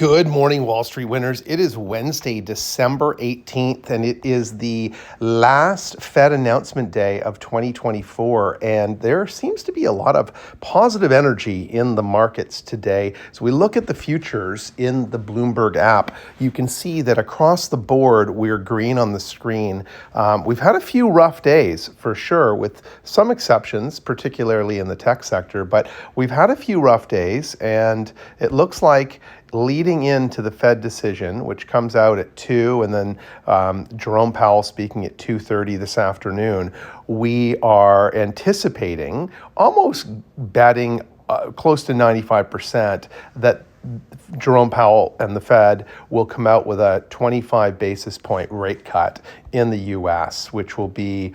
Good morning, Wall Street winners. It is Wednesday, December 18th, and it is the last Fed announcement day of 2024. And there seems to be a lot of positive energy in the markets today. So we look at the futures in the Bloomberg app. You can see that across the board, we're green on the screen. We've had a few rough days for sure, with some exceptions, particularly in the tech sector. But we've had a few rough days, and it looks like leading into the Fed decision, which comes out at 2, and then Jerome Powell speaking at 2:30 this afternoon, we are anticipating, almost betting close to 95%, that Jerome Powell and the Fed will come out with a 25 basis point rate cut in the U.S., which will be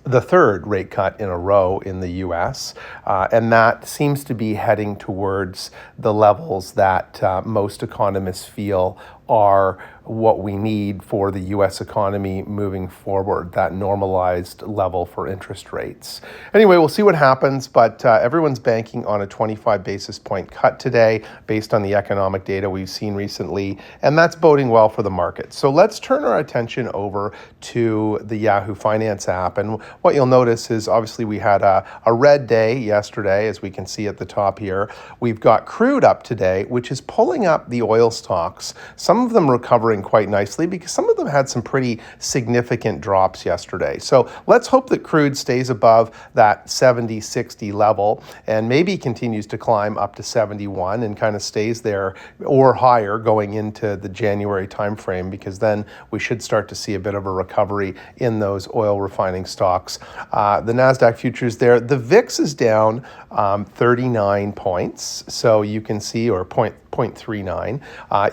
the third rate cut in a row in the U.S., and that seems to be heading towards the levels that most economists feel are what we need for the U.S. economy moving forward, that normalized level for interest rates. Anyway, we'll see what happens, but everyone's banking on a 25 basis point cut today based on the economic data we've seen recently, and that's boding well for the market. So let's turn our attention over to the Yahoo Finance app, and what you'll notice is obviously we had a red day yesterday, as we can see at the top here. We've got crude up today, which is pulling up the oil stocks. Some of them recovering quite nicely because some of them had some pretty significant drops yesterday. So let's hope that crude stays above that 70, 60 level and maybe continues to climb up to 71 and kind of stays there or higher going into the January timeframe, because then we should start to see a bit of a recovery in those oil refining stocks. The NASDAQ futures there, the VIX is down 39 points. So you can see, or 0.39.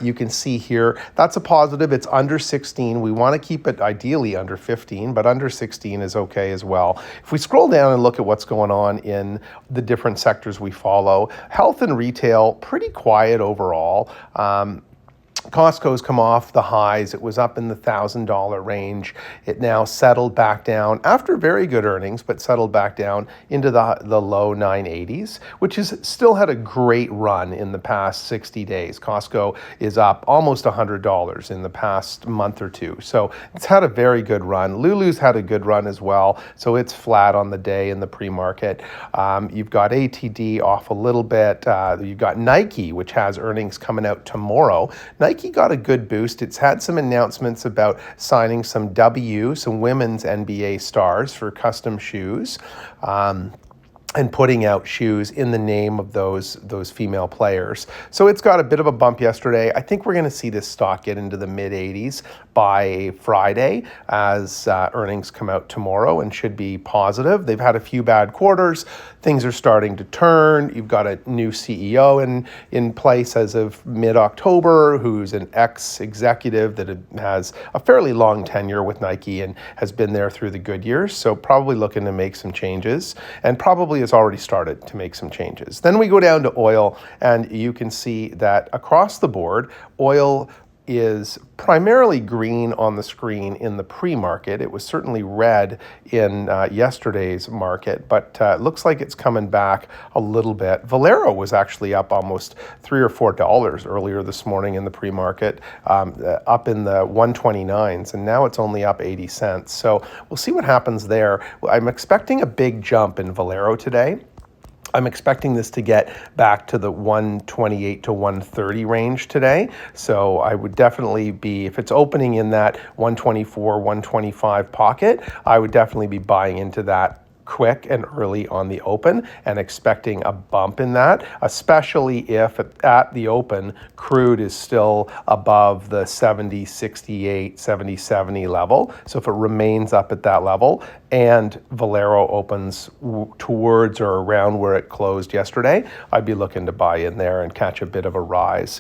You can see here, that's a positive. It's under 16. We want to keep it ideally under 15, but under 16 is okay as well. If we scroll down and look at what's going on in the different sectors we follow, health and retail, pretty quiet overall. Costco's come off the highs. It was up in the $1,000 range. It now settled back down after very good earnings, but settled back down into the low 980s, which has still had a great run in the past 60 days. Costco is up almost $100 in the past month or two. So it's had a very good run. Lulu's had a good run as well. So it's flat on the day in the pre-market. You've got ATD off a little bit. You've got Nike, which has earnings coming out tomorrow. Nike got a good boost. It's had some announcements about signing some women's NBA stars for custom shoes. And putting out shoes in the name of those female players. So it's got a bit of a bump yesterday. I think we're going to see this stock get into the mid-80s by Friday as earnings come out tomorrow, and should be positive. They've had a few bad quarters. Things are starting to turn. You've got a new CEO in place as of mid-October, who's an ex-executive that has a fairly long tenure with Nike and has been there through the good years. So probably looking to make some changes, and probably has already started to make some changes. Then we go down to oil, and you can see that across the board, oil is primarily green on the screen in the pre-market. It was certainly red in yesterday's market, but it looks like it's coming back a little bit. Valero was actually up almost $3 or $4 earlier this morning in the pre-market, up in the 129s, and now it's only up 80 cents. So we'll see what happens there. I'm expecting a big jump in Valero today. I'm expecting this to get back to the 128 to 130 range today. So I would definitely be, if it's opening in that 124, 125 pocket, I would definitely be buying into that quick and early on the open and expecting a bump in that, especially if at the open crude is still above the 70, 68, 70, 70 level. So if it remains up at that level and Valero opens towards or around where it closed yesterday, I'd be looking to buy in there and catch a bit of a rise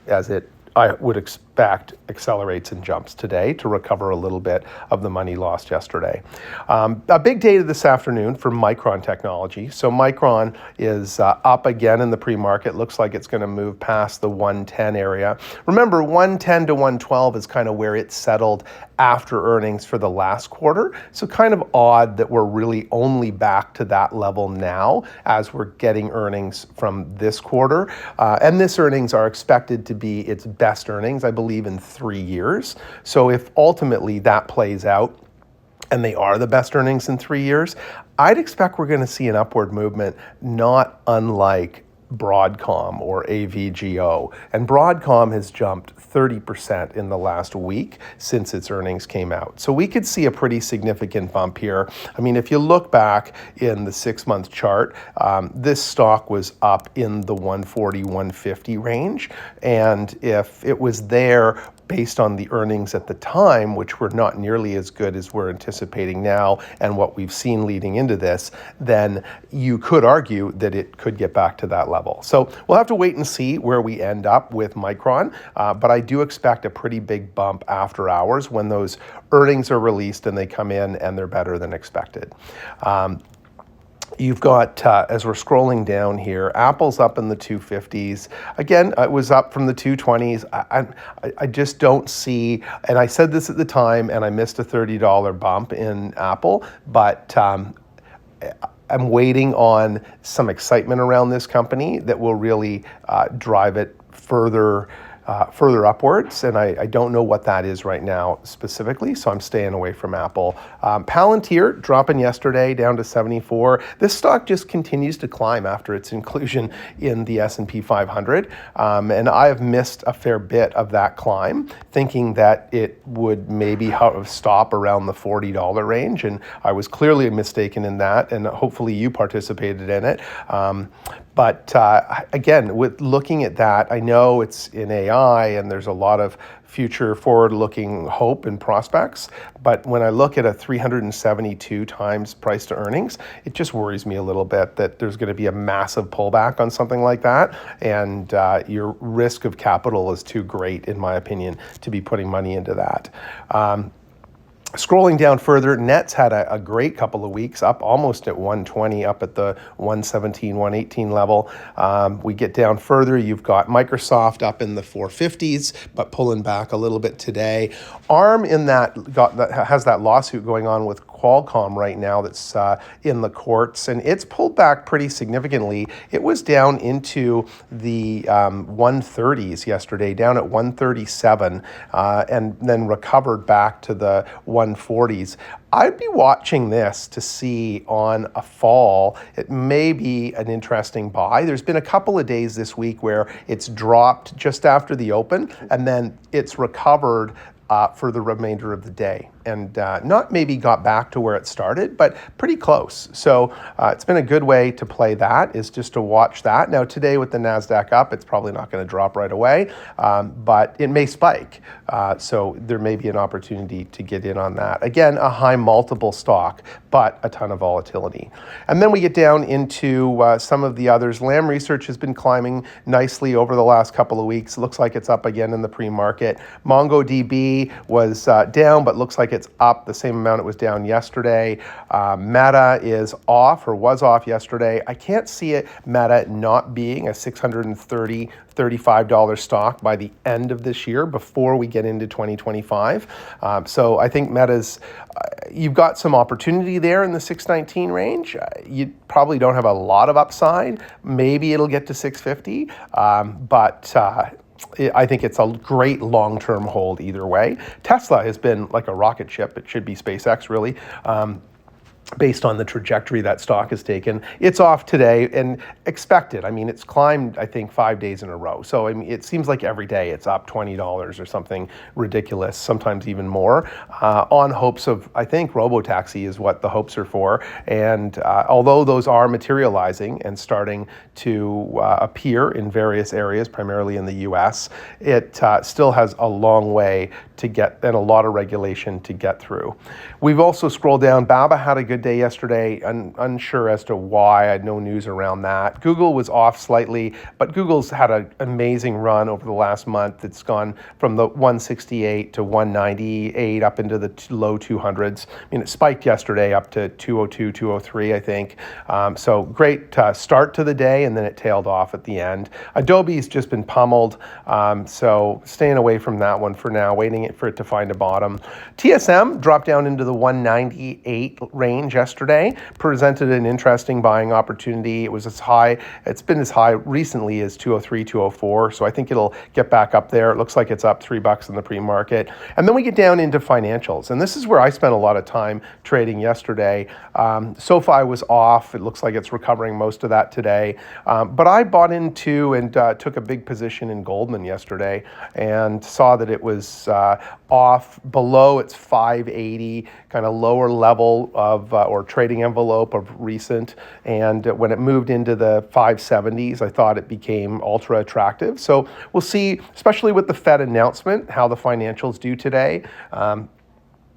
as it I would expect accelerates and jumps today to recover a little bit of the money lost yesterday. A big data this afternoon for Micron Technology. So Micron is up again in the pre-market. Looks like it's going to move past the 110 area. Remember, 110 to 112 is kind of where it settled after earnings for the last quarter. So kind of odd that we're really only back to that level now as we're getting earnings from this quarter. And this earnings are expected to be its best earnings, I believe, in 3 years. So if ultimately that plays out, and they are the best earnings in 3 years, I'd expect we're going to see an upward movement, not unlike Broadcom or AVGO. And Broadcom has jumped 30% in the last week since its earnings came out. So we could see a pretty significant bump here. I mean, if you look back in the 6-month chart, this stock was up in the 140, 150 range. And if it was there based on the earnings at the time, which were not nearly as good as we're anticipating now and what we've seen leading into this, then you could argue that it could get back to that level. So we'll have to wait and see where we end up with Micron, but I do expect a pretty big bump after hours when those earnings are released and they come in and they're better than expected. You've got, as we're scrolling down here, Apple's up in the 250s. Again, it was up from the 220s. I just don't see, and I said this at the time, and I missed a $30 bump in Apple, but I'm waiting on some excitement around this company that will really drive it further upwards, and I don't know what that is right now specifically, so I'm staying away from Apple. Palantir dropping yesterday down to 74. This stock just continues to climb after its inclusion in the S&P 500, and I have missed a fair bit of that climb, thinking that it would maybe stop around the $40 range, and I was clearly mistaken in that, and hopefully you participated in it. But again, with looking at that, I know it's in AI and there's a lot of future forward-looking hope and prospects. But when I look at a 372 times price to earnings, it just worries me a little bit that there's going to be a massive pullback on something like that. And your risk of capital is too great, in my opinion, to be putting money into that. Scrolling down further, Nets had a great couple of weeks, up almost at 120, up at the 117, 118 level. We get down further, you've got Microsoft up in the 450s, but pulling back a little bit today. ARM has that lawsuit going on with Qualcomm right now that's in the courts, and it's pulled back pretty significantly. It was down into the 130s yesterday, down at 137, and then recovered back to the 140s. I'd be watching this to see on a fall. It may be an interesting buy. There's been a couple of days this week where it's dropped just after the open, and then it's recovered for the remainder of the day. And not maybe got back to where it started, but pretty close. So it's been a good way to play that, is just to watch that. Now today with the NASDAQ up, it's probably not going to drop right away, but it may spike. So there may be an opportunity to get in on that. Again, a high multiple stock, but a ton of volatility. And then we get down into some of the others. Lam Research has been climbing nicely over the last couple of weeks. It looks like it's up again in the pre-market. MongoDB was down, but looks like it's up the same amount it was down yesterday. Meta is off, or was off yesterday. I can't see it, Meta, not being a $630, $35 stock by the end of this year before we get into 2025. So I think Meta's, you've got some opportunity there in the 619 range. You probably don't have a lot of upside. Maybe it'll get to 650, but I think it's a great long-term hold either way. Tesla has been like a rocket ship. It should be SpaceX, really. Based on the trajectory that stock has taken. It's off today and expected. I mean, it's climbed, I think, 5 days in a row. So, I mean, it seems like every day it's up $20 or something ridiculous, sometimes even more, on hopes of, I think, robotaxi is what the hopes are for. And although those are materializing and starting to appear in various areas, primarily in the US, it still has a long way to get, and a lot of regulation to get through. We've also scrolled down. Baba had a good good day yesterday. Unsure as to why. I had no news around that. Google was off slightly, but Google's had an amazing run over the last month. It's gone from the 168 to 198 up into the low 200s. I mean, it spiked yesterday up to 202, 203, I think. So great start to the day, and then it tailed off at the end. Adobe's just been pummeled, so staying away from that one for now, waiting for it to find a bottom. TSM dropped down into the 198 range yesterday, presented an interesting buying opportunity. It was as high, it's been as high recently as 203, 204, so I think it'll get back up there. It looks like it's up $3 in the pre-market. And then we get down into financials, and this is where I spent a lot of time trading yesterday. SoFi was off. It looks like it's recovering most of that today. But I bought into and took a big position in Goldman yesterday and saw that it was off below its 580 kind of lower level of or trading envelope of recent. And when it moved into the 570s, I thought it became ultra attractive. So we'll see, especially with the Fed announcement, how the financials do today.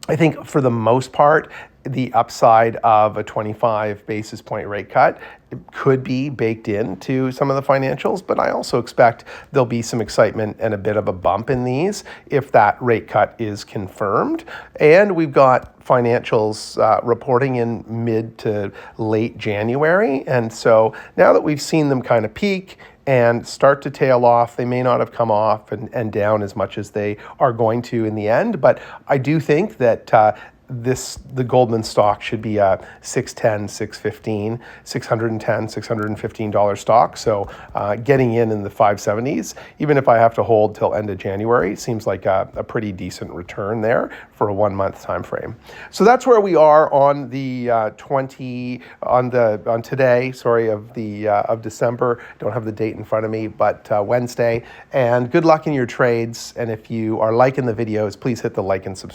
I think for the most part, the upside of a 25 basis point rate cut could be baked into some of the financials, but I also expect there'll be some excitement and a bit of a bump in these if that rate cut is confirmed. And we've got financials reporting in mid to late January. And so now that we've seen them kind of peak and start to tail off, they may not have come off and down as much as they are going to in the end, but I do think that the Goldman stock should be a $610, $615, $610, $615 stock. So getting in the 570s, even if I have to hold till end of January, seems like a pretty decent return there for a 1 month time frame. So that's where we are on the on today, sorry, of December. Don't have the date in front of me, but Wednesday. And good luck in your trades. And if you are liking the videos, please hit the like and subscribe.